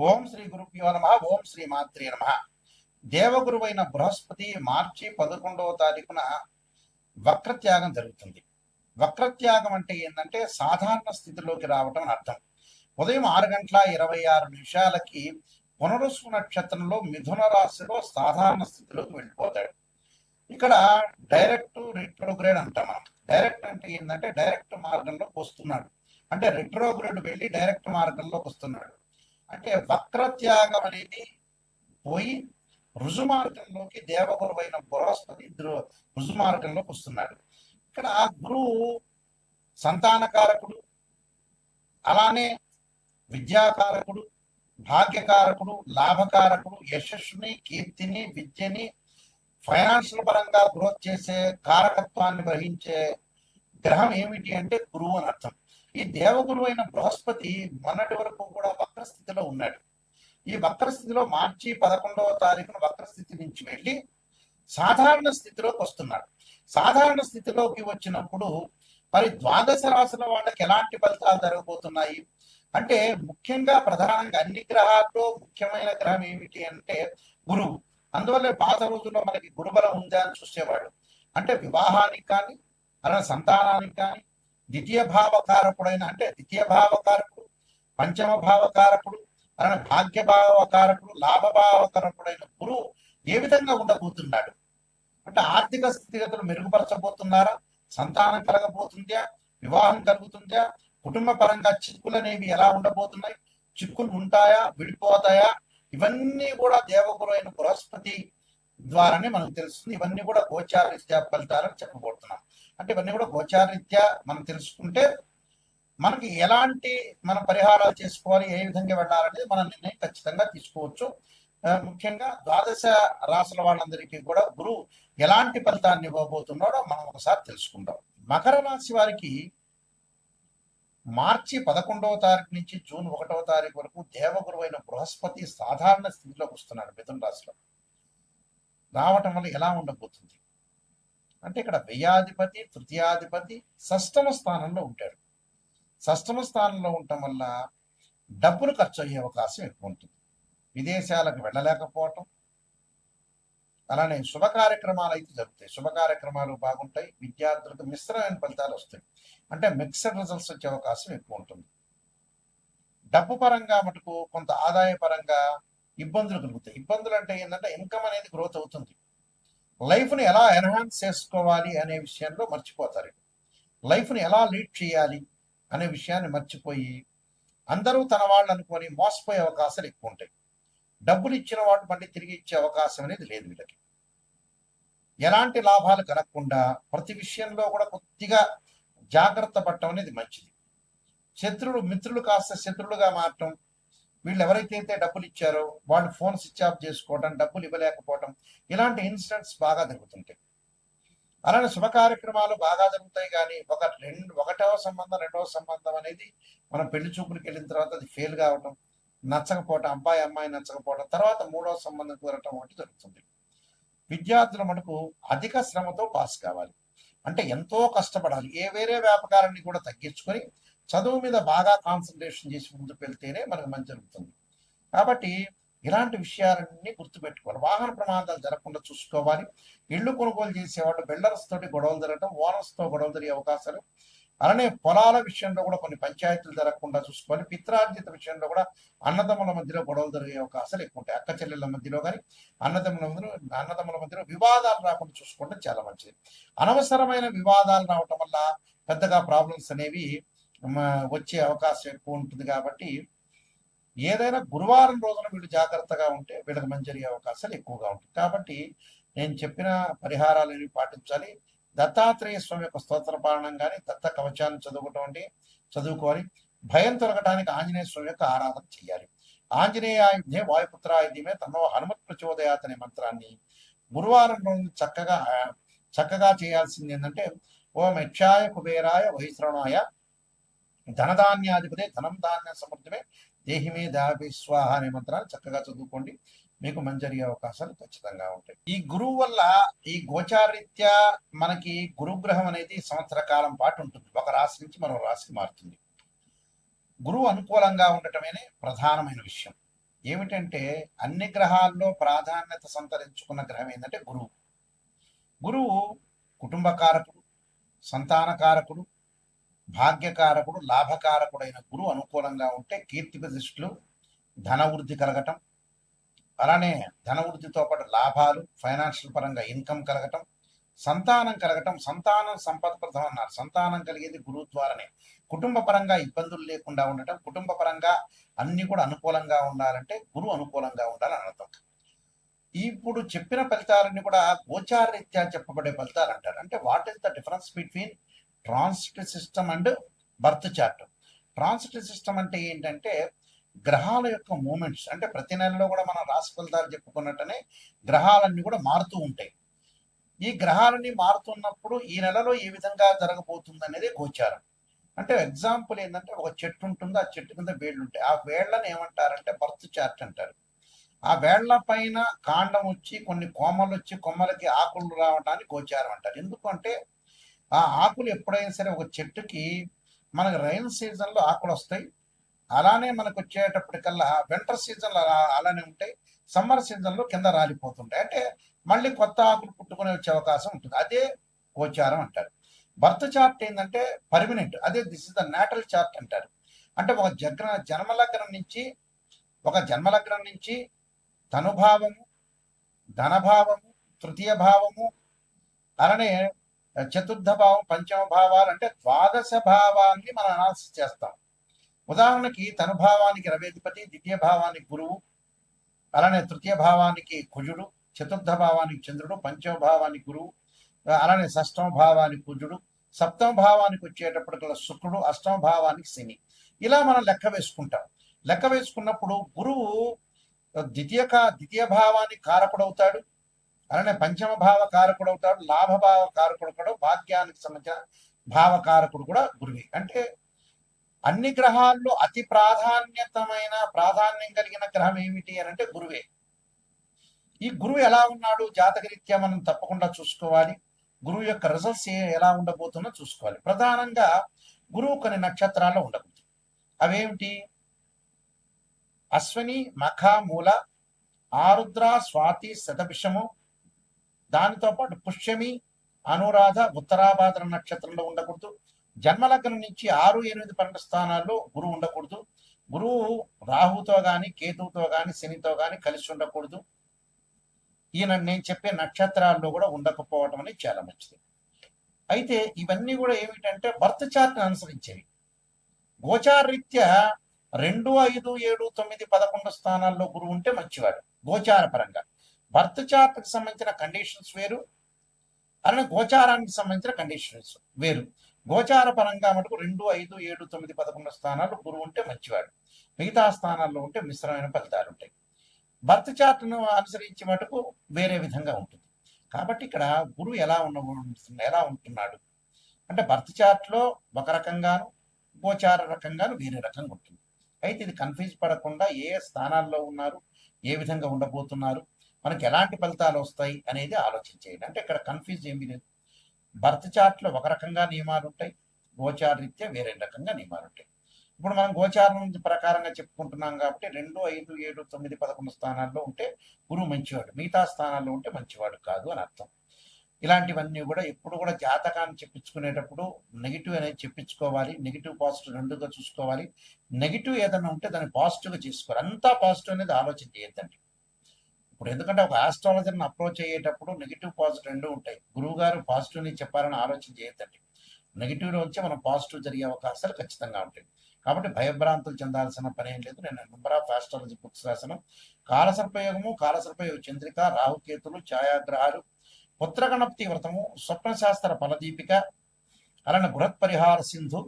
ఓం శ్రీ గురుభ్యో నమ. ఓం శ్రీ మాత్రే నమ. దేవగురువైన బృహస్పతి మార్చి 11వ తారీఖున వక్రత్యాగం జరుగుతుంది. వక్రత్యాగం అంటే ఏంటంటే సాధారణ స్థితిలోకి రావటం అని అర్థం. ఉదయం 6:26 పునరుసు నక్షత్రంలో మిథున రాశిలో సాధారణ స్థితిలోకి వెళ్ళిపోతాడు. ఇక్కడ డైరెక్ట్ రిట్రోగ్రేడ్ అంటాం మనం. డైరెక్ట్ అంటే ఏంటంటే డైరెక్ట్ మార్గంలోకి వస్తున్నాడు, అంటే రిట్రోగ్రేడ్ వెళ్ళి డైరెక్ట్ మార్గంలోకి వస్తున్నాడు. అంటే వక్రత్యాగం అనేది పోయి రుజుమార్గంలోకి దేవగురువైన బృహస్పతి రుజుమార్గంలోకి వస్తున్నాడు. ఇక్కడ గురువు సంతానకారకుడు, అలానే విద్యాకారకుడు, భాగ్యకారకుడు, లాభకారకుడు, యశస్సుని, కీర్తిని, విద్యని, ఫైనాన్షియల్ పరంగా గ్రోత్ చేసే కారకత్వాన్ని వహించే గ్రహం ఏమిటి అంటే గురువు అని అర్థం. ఈ దేవగురువు అయిన బృహస్పతి మొన్నటి వరకు కూడా వక్రస్థితిలో ఉన్నాడు. ఈ వక్రస్థితిలో మార్చి 11వ తారీఖున వక్రస్థితి నుంచి వెళ్ళి సాధారణ స్థితిలోకి వస్తున్నాడు. సాధారణ స్థితిలోకి వచ్చినప్పుడు మరి ద్వాదశ రాశుల వాళ్ళకి ఎలాంటి ఫలితాలు జరగబోతున్నాయి అంటే, ముఖ్యంగా ప్రధానంగా అన్ని గ్రహాల్లో ముఖ్యమైన గ్రహం ఏమిటి అంటే గురువు. అందువల్ల పాత రోజుల్లో మనకి గురుబలం ఉందా అని చూసేవాడు. అంటే వివాహానికి కానీ అలా సంతానానికి కానీ ద్వితీయ భావకారకుడైన, అంటే ద్వితీయ భావకారకుడు, పంచమ భావకారకుడు, అలానే భాగ్య భావకారకుడు, లాభభావకారకుడైన గురువు ఏ విధంగా ఉండబోతున్నాడు అంటే ఆర్థిక స్థితిగతులు మెరుగుపరచబోతున్నారా, సంతానం కలగబోతుందా, వివాహం కలుగుతుందా, కుటుంబ పరంగా చిక్కులు అనేవి ఎలా ఉండబోతున్నాయి, చిక్కులు ఉంటాయా, విడిపోతాయా, ఇవన్నీ కూడా దేవగురు అయిన బృహస్పతి ద్వారానే మనకు తెలుస్తుంది. ఇవన్నీ కూడా గోచారరీత్యా ఫలితాలని చెప్పబోతున్నాం. అంటే ఇవన్నీ కూడా గోచారరీత్యా మనం తెలుసుకుంటే మనకి ఎలాంటి మన పరిహారాలు చేసుకోవాలి, ఏ విధంగా వెళ్ళాలనేది మన నిర్ణయం ఖచ్చితంగా తీసుకోవచ్చు. ముఖ్యంగా ద్వాదశ రాశుల వాళ్ళందరికీ కూడా గురువు ఎలాంటి ఫలితాన్ని ఇవ్వబోతున్నాడో మనం ఒకసారి తెలుసుకుందాం. మకర రాశి వారికి మార్చి 11వ తారీఖు నుంచి జూన్ 1వ తారీఖు వరకు దేవగురు అయిన బృహస్పతి సాధారణ స్థితిలోకి వస్తున్నాడు. మిథున రాశిలో రావటం వల్ల ఎలా ఉండబోతుంది అంటే, ఇక్కడ వ్యయాధిపతి, తృతీయాధిపతి షష్టమ స్థానంలో ఉంటాడు. షష్టమ స్థానంలో ఉండటం వల్ల డబ్బులు ఖర్చు అయ్యే అవకాశం ఎక్కువ ఉంటుంది. విదేశాలకు వెళ్ళలేకపోవటం, అలానే శుభ కార్యక్రమాలు అయితే జరుగుతాయి. శుభ కార్యక్రమాలు బాగుంటాయి. విద్యార్థులకు మిశ్రమైన ఫలితాలు వస్తాయి, అంటే మిక్స్డ్ రిజల్ట్స్ వచ్చే అవకాశం ఎక్కువ ఉంటుంది. డబ్బు పరంగా మటుకు కొంత ఆదాయ పరంగా ఇబ్బందులు కలుగుతాయి. ఇబ్బందులు అంటే ఏంటంటే ఇన్కమ్ అనేది గ్రోత్ అవుతుంది. లైఫ్ని ఎలా ఎన్హాన్స్ చేసుకోవాలి అనే విషయంలో మర్చిపోతారు. లైఫ్ని ఎలా లీడ్ చేయాలి అనే విషయాన్ని మర్చిపోయి అందరూ తన వాళ్ళు అనుకొని మోసపోయే అవకాశాలు ఎక్కువ ఉంటాయి. డబ్బులు ఇచ్చిన వాడు మళ్ళీ తిరిగి ఇచ్చే అవకాశం అనేది లేదు వీళ్ళకి. ఎలాంటి లాభాలు కలగకుండా ప్రతి విషయంలో కూడా కొద్దిగా జాగ్రత్త పడటం అనేది మంచిది. శత్రులు మిత్రులు కాస్త శత్రులుగా మారటం, వీళ్ళు ఎవరైతే డబ్బులు ఇచ్చారో వాళ్ళు ఫోన్ స్విచ్ ఆఫ్ చేసుకోవడం, డబ్బులు ఇవ్వలేకపోవడం, ఇలాంటి ఇన్సిడెంట్స్ బాగా జరుగుతుంటాయి. అలానే శుభ కార్యక్రమాలు బాగా జరుగుతాయి, కానీ ఒకటవ సంబంధం, రెండవ సంబంధం అనేది మనం పెళ్లి చూపులకు వెళ్ళిన తర్వాత అది ఫెయిల్ కావటం, నచ్చకపోవటం, అమ్మాయి నచ్చకపోవడం, తర్వాత మూడవ సంబంధం కుదరటం ఒకటి జరుగుతుంది. విద్యార్థుల మటుకు అధిక శ్రమతో పాస్ కావాలి, అంటే ఎంతో కష్టపడాలి. వేరే వ్యాపకారాన్ని కూడా తగ్గించుకొని చదువు మీద బాగా కాన్సన్ట్రేషన్ చేసి ముందుకు వెళ్తేనే మనకు మంచి జరుగుతుంది. కాబట్టి ఇలాంటి విషయాలన్నీ గుర్తుపెట్టుకోవాలి. వాహన ప్రమాదాలు జరగకుండా చూసుకోవాలి. ఇళ్లు కొనుగోలు చేసేవాళ్ళు బిల్డర్స్ తోటి గొడవలు జరగడం, ఓనర్స్ తో గొడవలు జరిగే అవకాశాలు, అలానే పొలాల విషయంలో కూడా కొన్ని పంచాయతీలు జరగకుండా చూసుకోవాలి. పిత్రార్జిత విషయంలో కూడా అన్నదమ్ముల మధ్యలో గొడవలు జరిగే అవకాశాలు ఎక్కువ ఉంటాయి. అక్క చెల్లెళ్ళ మధ్యలో కానీ అన్నదమ్ముల మధ్యలో వివాదాలు రాకుండా చూసుకోవడం చాలా మంచిది. అనవసరమైన వివాదాలు రావటం వల్ల పెద్దగా ప్రాబ్లమ్స్ అనేవి వచ్చే అవకాశం ఎక్కువ ఉంటుంది. కాబట్టి ఏదైనా గురువారం రోజున వీళ్ళు జాగ్రత్తగా ఉంటే వీళ్ళకి మంచి జరిగే అవకాశాలు ఎక్కువగా ఉంటాయి. కాబట్టి నేను చెప్పిన పరిహారాలను పాటించాలి. దత్తాత్రేయ స్వామి యొక్క స్తోత్ర పాలనం కానీ దత్త కవచాన్ని చదువుకోవాలి. భయం తొలగటానికి ఆంజనేయ స్వామి యొక్క ఆరాధన చేయాలి. ఆంజనేయాయుధే వాయుపుత్రాయుధ్యమే తన్నో హనుమత్ ప్రచోదయాత్ అనే మంత్రాన్ని గురువారం రోజు చక్కగా చేయాల్సింది ఏంటంటే, ఓం యక్షాయ కుబేరాయ వైశ్రవణాయ ధనధాన్యాధిపతే ధనం ధాన్య సమృద్ధమే దేహిమే దాపి స్వాహ అనే మంత్రాన్ని చక్కగా చదువుకోండి. మీకు మంచి జరిగే అవకాశాలు ఖచ్చితంగా ఉంటాయి. ఈ గురువు వల్ల ఈ గోచారీత్యా మనకి గురుగ్రహం అనేది సంవత్సర కాలం పాటు ఉంటుంది. ఒక రాశి నుంచి మరో రాశికి మారుతుంది. గురువు అనుకూలంగా ఉండటమేనే ప్రధానమైన విషయం. ఏమిటంటే అన్ని గ్రహాల్లో ప్రాధాన్యత సంతరించుకున్న గ్రహం ఏంటంటే గురువు. గురువు కుటుంబకారకుడు, సంతానకారకుడు, భాగ్యకారకుడు, లాభకారకుడైన గురువు అనుకూలంగా ఉంటే కీర్తి ప్రతిష్టలు, ధనవృద్ధి కలగటం, అలానే ధనవృద్ధితో పాటు లాభాలు, ఫైనాన్షియల్ పరంగా ఇన్కమ్ కలగటం, సంతానం కలగటం. సంతానం సంపదప్రదం అన్నారు. సంతానం కలిగేది గురువు ద్వారానే. కుటుంబ పరంగా ఇబ్బందులు లేకుండా ఉండటం, కుటుంబ పరంగా అన్ని కూడా అనుకూలంగా ఉండాలంటే గురువు అనుకూలంగా ఉండాలని అర్థం. ఇప్పుడు చెప్పిన ఫలితాలన్నీ కూడా గోచార రీత్యా చెప్పబడే ఫలితాలు అంటారు. అంటే what is the difference between transit system and birth chart? Transit system అంటే ఏంటంటే గ్రహాల యొక్క మూమెంట్స్. అంటే ప్రతి నెలలో కూడా మనం రాశి ఫలితాలు చెప్పుకున్నట్టనే గ్రహాలన్నీ కూడా మారుతూ ఉంటాయి. ఈ గ్రహాలన్నీ మారుతున్నప్పుడు ఈ నెలలో ఏ విధంగా జరగబోతుంది అనేది గోచారం. అంటే ఎగ్జాంపుల్ ఏంటంటే ఒక చెట్టు ఉంటుంది, ఆ చెట్టు కింద వేళ్ళు ఉంటాయి. ఆ వేళ్లను ఏమంటారంటే బర్త్ చార్ట్ అంటారు. ఆ వేళ్ల పైన కాండం వచ్చి కొన్ని కొమ్మలు వచ్చి కొమ్మలకి ఆకులు రావడానికి గోచారం అంటారు. ఎందుకంటే ఆ ఆకులు ఎప్పుడైనా సరే ఒక చెట్టుకి మనకు రైన్ సీజన్లో ఆకులు వస్తాయి, అలానే మనకు వచ్చేటప్పటికల్లా వింటర్ సీజన్లో అలానే ఉంటాయి, సమ్మర్ సీజన్లో కింద రాలిపోతుంటాయి. అంటే మళ్ళీ కొత్త ఆకులు పుట్టుకునే వచ్చే అవకాశం ఉంటుంది. అదే గోచారం అంటారు. బర్త్ చార్ట్ ఏంటంటే పర్మనెంట్. అదే this is the natal chart అంటారు. అంటే ఒక జన్మలగ్నం నుంచి తనుభావము, ధనభావము, తృతీయ భావము, అలానే చతుర్థ భావం, పంచమ భావాలు, అంటే ద్వాదశ భావాన్ని మనం అనాలిసిస్ చేస్తాం. ఉదాహరణకి తనుభావానికి రవేధిపతి, ద్వితీయ భావానికి గురువు, అలానే తృతీయ భావానికి కుజుడు, చతుర్థ భావానికి చంద్రుడు, పంచమ భావానికి గురువు, అలానే షష్టమ భావానికి కుజుడు, సప్తమ భావానికి వచ్చేటప్పటికల్లా శుక్రుడు, అష్టమ భావానికి శని. ఇలా మనం లెక్క వేసుకుంటాం. లెక్క వేసుకున్నప్పుడు గురువు ద్వితీయ భావానికి కారకుడవుతాడు, అలానే పంచమ భావ కారకుడు అవుతాడు, లాభభావ కారకుడు కూడా, భాగ్యానికి సంబంధించిన భావకారకుడు కూడా గురువే. అంటే అన్ని గ్రహాల్లో అతి ప్రాధాన్యం కలిగిన గ్రహం ఏమిటి అని అంటే గురువే. ఈ గురువు ఎలా ఉన్నాడు జాతకరీత్యా మనం తప్పకుండా చూసుకోవాలి. గురువు యొక్క రిజల్ట్స్ ఎలా ఉండబోతుందో చూసుకోవాలి. ప్రధానంగా గురువు కొన్ని నక్షత్రాల్లో ఉండకూడదు. అవేమిటి? అశ్విని, మఖ, మూల, ఆరుద్ర, స్వాతి, శతభిషము, దానితో పాటు పుష్యమి, అనురాధ, ఉత్తరాభాద్ర నక్షత్రంలో ఉండకూడదు. జన్మలగ్నం నుంచి 6, 8, 12 స్థానాల్లో గురువు ఉండకూడదు. గురువు రాహుతో గాని, కేతువుతో గాని, శనితో గాని కలిసి ఉండకూడదు. నేను చెప్పే నక్షత్రాల్లో కూడా ఉండకపోవడం అనేది చాలా మంచిది. అయితే ఇవన్నీ కూడా ఏమిటంటే బర్త్ చార్ట్ని అనుసరించేవి. గోచార రీత్యా 2, 5, 7, 9, 11 స్థానాల్లో గురువు ఉంటే మంచివాడు గోచార పరంగా. బర్త్ చార్ట్కి సంబంధించిన కండిషన్స్ వేరు, అలానే గోచారానికి సంబంధించిన కండిషన్స్ వేరు. గోచార పరంగా మటుకు 2, 5, 7, 9, 11 స్థానాలు గురువు ఉంటే మంచివాడు. మిగతా స్థానాల్లో ఉంటే మిశ్రమైన ఫలితాలు ఉంటాయి. బర్త్ చార్ట్ను అనుసరించి మటుకు వేరే విధంగా ఉంటుంది. కాబట్టి ఇక్కడ గురువు ఎలా ఉంటున్నాడు అంటే బర్త్ చార్ట్లో ఒక రకంగాను, గోచార రకంగాను వేరే రకంగా ఉంటుంది. అయితే ఇది కన్ఫ్యూజ్ పడకుండా ఏ స్థానాల్లో ఉన్నారు, ఏ విధంగా ఉండబోతున్నారు, మనకి ఎలాంటి ఫలితాలు వస్తాయి అనేది ఆలోచించేయండి. అంటే ఇక్కడ కన్ఫ్యూజ్ ఏమీ లేదు. బర్త్ చార్ట్లో ఒక రకంగా నియమాలు ఉంటాయి, గోచార రీత్యా వేరే రకంగా నియమాలు ఉంటాయి. ఇప్పుడు మనం గోచారం ప్రకారంగా చెప్పుకుంటున్నాం కాబట్టి 2, 5, 7, 9, 11 స్థానాల్లో ఉంటే గురువు మంచివాడు, మిగతా స్థానాల్లో ఉంటే మంచివాడు కాదు అని అర్థం. ఇలాంటివన్నీ కూడా ఎప్పుడు కూడా జాతకాన్ని చెప్పించుకునేటప్పుడు నెగిటివ్ అనేది చెప్పించుకోవాలి. నెగిటివ్ పాజిటివ్ రెండుగా చూసుకోవాలి. నెగిటివ్ ఏదైనా ఉంటే దాన్ని పాజిటివ్గా చేసుకోవాలి. అంతా పాజిటివ్ అనేది ఆలోచన చేయొద్దండి. ఇప్పుడు ఎందుకంటే ఒక ఆస్ట్రాలజర్ని అప్రోచ్ అయ్యేటప్పుడు నెగిటివ్ పాజిటివ్ రెండు ఉంటాయి. గురువు గారు పాజిటివ్ని చెప్పాలని ఆలోచన చేయొద్దండి. నెగిటివ్లో వచ్చి మనం పాజిటివ్ జరిగే అవకాశాలు ఖచ్చితంగా ఉంటాయి. కాబట్టి భయభ్రాంతులు చెందాల్సిన పని ఏం లేదు. నేను నెంబర్ ఆఫ్ ఆస్ట్రాలజీ బుక్స్ రాశాను. కాలసర్పయోగము, కాలసర్పయోగ చంద్రిక, రాహుకేతులు, ఛాయాగ్రహాలు, పుత్రగణపతి వ్రతము, స్వప్నశాస్త్ర ఫలదీపిక, అలానే బృహత్ పరిహార సింధు,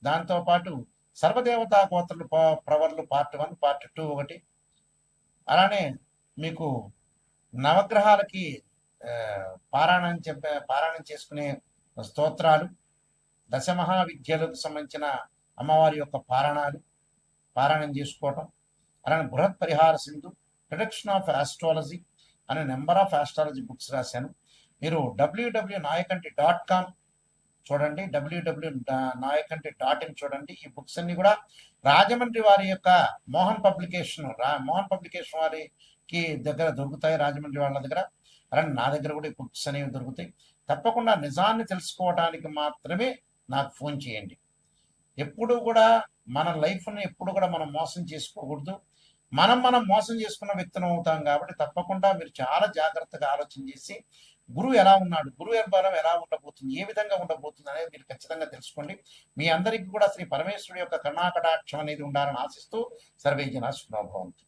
దాంతోపాటు సర్వదేవతా గోత్రులు ప్రవర్లు పార్ట్ 1, పార్ట్ 2 ఒకటి, అలానే మీకు నవగ్రహాలకి పారాయణం చేసుకునే స్తోత్రాలు, దశమహావిద్యలకు సంబంధించిన అమ్మవారి యొక్క పారాయణం చేసుకోవటం, అలానే బృహత్ పరిహార సింధు, ప్రొడక్షన్ ఆఫ్ ఆస్ట్రాలజీ అనే నెంబర్ ఆఫ్ ఆస్ట్రాలజీ బుక్స్ రాశాను. మీరు www.nayakanti.com చూడండి, www.nayakanti.in చూడండి. ఈ బుక్స్ అన్ని కూడా రాజమండ్రి వారి యొక్క మోహన్ పబ్లికేషన్ వారికి దగ్గర దొరుకుతాయి, రాజమండ్రి వాళ్ళ దగ్గర. అలానే నా దగ్గర కూడా ఈ బుక్స్ అనేవి దొరుకుతాయి. తప్పకుండా నిజాన్ని తెలుసుకోవడానికి మాత్రమే నాకు ఫోన్ చేయండి. ఎప్పుడు కూడా మన లైఫ్ని ఎప్పుడు కూడా మనం మోసం చేసుకోకూడదు. మనం మోసం చేసుకున్న వ్యక్తులం అవుతాం కాబట్టి తప్పకుండా మీరు చాలా జాగ్రత్తగా ఆలోచన చేసి గురువు ఎలా ఉన్నాడు, గురువు బలం ఎలా ఉండబోతుంది, ఏ విధంగా ఉండబోతుంది అనేది మీరు ఖచ్చితంగా తెలుసుకోండి. మీ అందరికీ కూడా శ్రీ పరమేశ్వరుడి యొక్క కరుణాకటాక్షం అనేది ఉండాలని ఆశిస్తూ సర్వే జనా సుఖనో భవంతు.